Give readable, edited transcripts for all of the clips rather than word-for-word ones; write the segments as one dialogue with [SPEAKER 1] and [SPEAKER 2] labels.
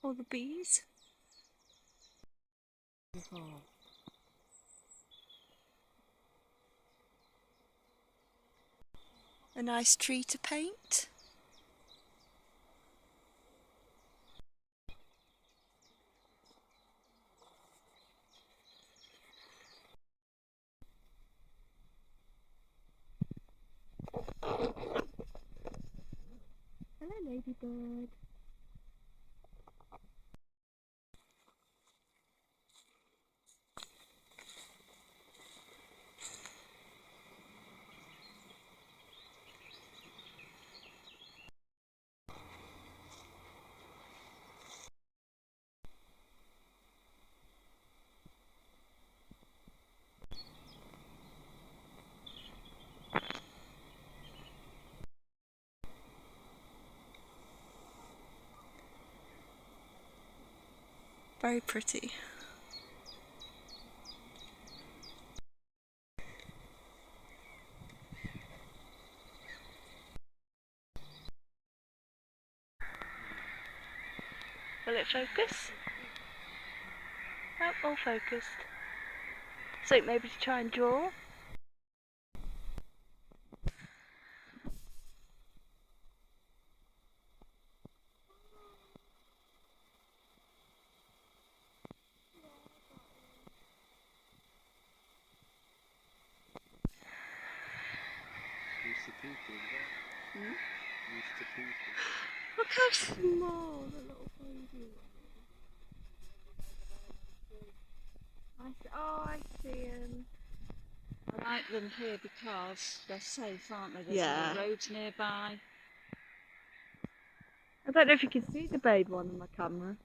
[SPEAKER 1] All the bees. A nice tree to paint. Hello, ladybird. Very pretty. Will it focus? Oh, all focused. So maybe to try and draw. Look how small the little baby is. I see him.
[SPEAKER 2] I like them here because they're safe, aren't they? There's
[SPEAKER 1] Yeah.
[SPEAKER 2] no roads nearby.
[SPEAKER 1] I don't know if you can see the baby one on my camera.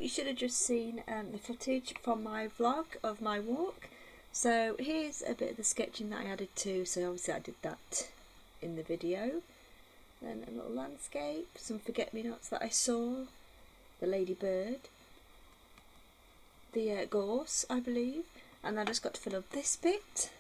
[SPEAKER 1] You should have just seen the footage from my vlog of my walk. So here's a bit of the sketching that I added too. So obviously I did that in the video. Then a little landscape, some forget-me-nots that I saw, the ladybird, the gorse I believe, and I just got to fill up this bit.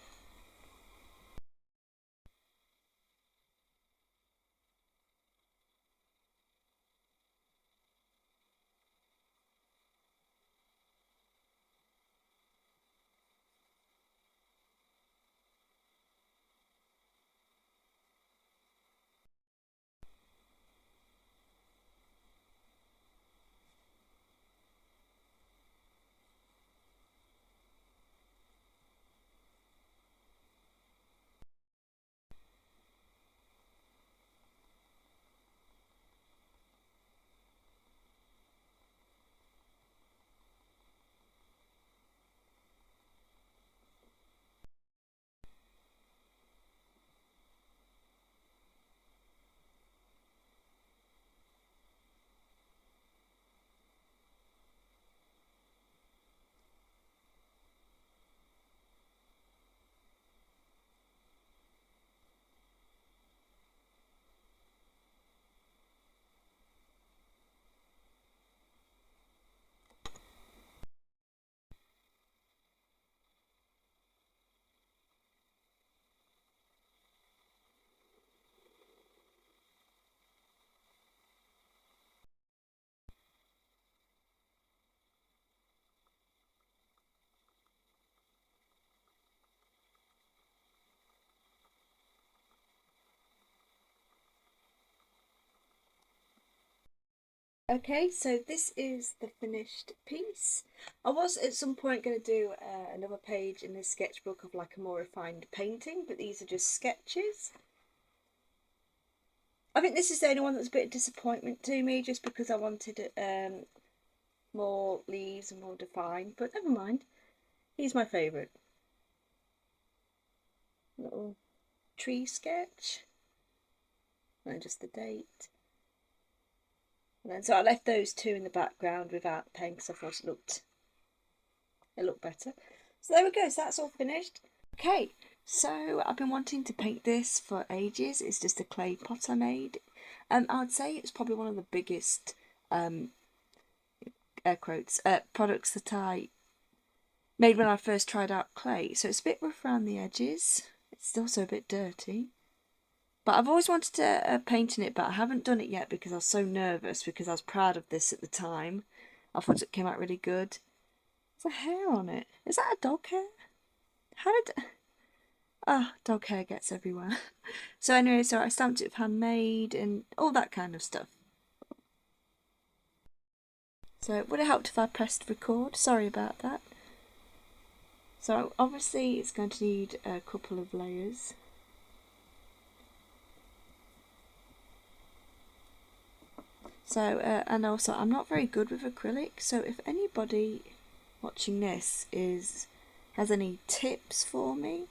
[SPEAKER 1] Okay, so this is the finished piece. I was at some point going to do another page in this sketchbook of like a more refined painting, but these are just sketches. I think this is the only one that's a bit of disappointment to me, just because I wanted more leaves and more defined, but never mind. He's my favourite. Little tree sketch. And just the date. And then so I left those two in the background without the pen because I thought it looked better. So there we go, so that's all finished. Okay, so I've been wanting to paint this for ages. It's just a clay pot I made. I would say it's probably one of the biggest air quotes products that I made when I first tried out clay. So it's a bit rough around the edges. It's also a bit dirty. But I've always wanted to paint in it, but I haven't done it yet because I was so nervous, because I was proud of this at the time. I thought it came out really good. There's a hair on it. Is that a dog hair? How did... Ah, dog hair gets everywhere. So anyway, so I stamped it with handmade and all that kind of stuff. So it would have helped if I pressed record. Sorry about that. So obviously it's going to need a couple of layers. So, and also I'm not very good with acrylic, so if anybody watching this has any tips for me,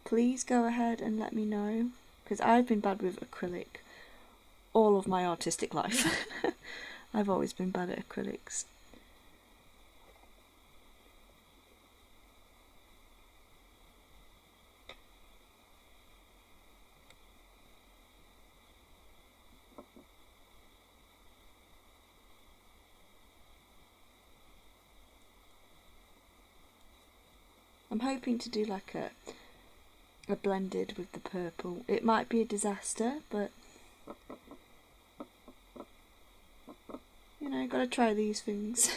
[SPEAKER 1] please go ahead and let me know, because I've been bad with acrylic all of my artistic life. I've always been bad at acrylics. I'm hoping to do like a blended with the purple. It might be a disaster, but you know, gotta try these things.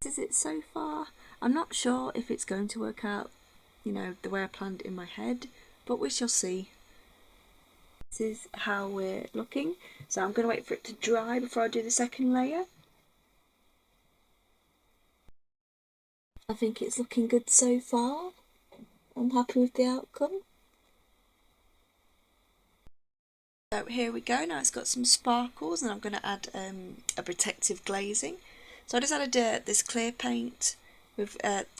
[SPEAKER 1] This is it so far. I'm not sure if it's going to work out, you know, the way I planned it in my head, but we shall see. This is how we're looking. So I'm going to wait for it to dry before I do the second layer. I think it's looking good so far. I'm happy with the outcome. So here we go. Now it's got some sparkles, and I'm going to add a protective glazing. So I just added this clear paint with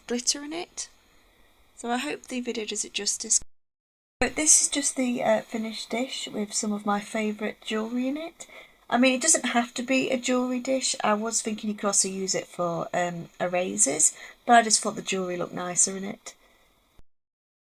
[SPEAKER 1] glitter in it. So I hope the video does it justice. But this is just the finished dish with some of my favourite jewellery in it. I mean, it doesn't have to be a jewellery dish. I was thinking you could also use it for erasers, but I just thought the jewellery looked nicer in it.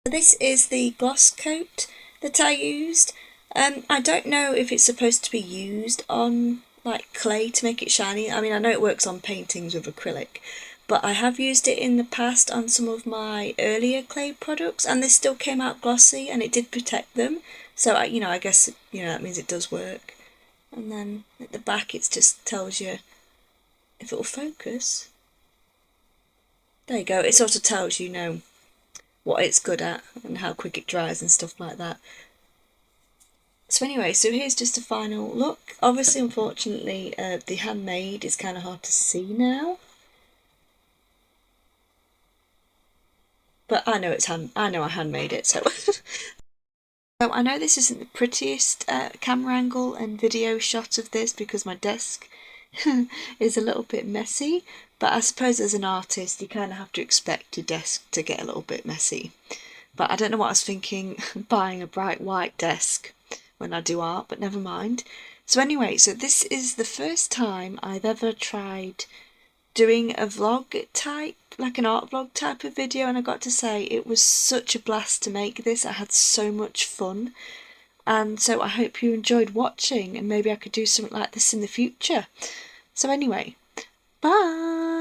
[SPEAKER 1] So this is the gloss coat that I used. I don't know if it's supposed to be used on like clay to make it shiny. I mean, I know it works on paintings with acrylic, but I have used it in the past on some of my earlier clay products, and this still came out glossy and it did protect them. So, you know, I guess, you know, that means it does work. And then at the back it just tells you if it will focus. There you go, it sort of tells you, you know, what it's good at and how quick it dries and stuff like that. So anyway, so here's just a final look. Obviously, unfortunately, the handmade is kind of hard to see now. But I know I handmade it, so... So I know this isn't the prettiest camera angle and video shot of this because my desk is a little bit messy, but I suppose as an artist you kind of have to expect your desk to get a little bit messy. But I don't know what I was thinking buying a bright white desk when I do art, but never mind. So anyway, so this is the first time I've ever tried doing a vlog type, like an art vlog type of video, and I got to say it was such a blast to make this. I had so much fun, and so I hope you enjoyed watching, and maybe I could do something like this in the future. So anyway, bye!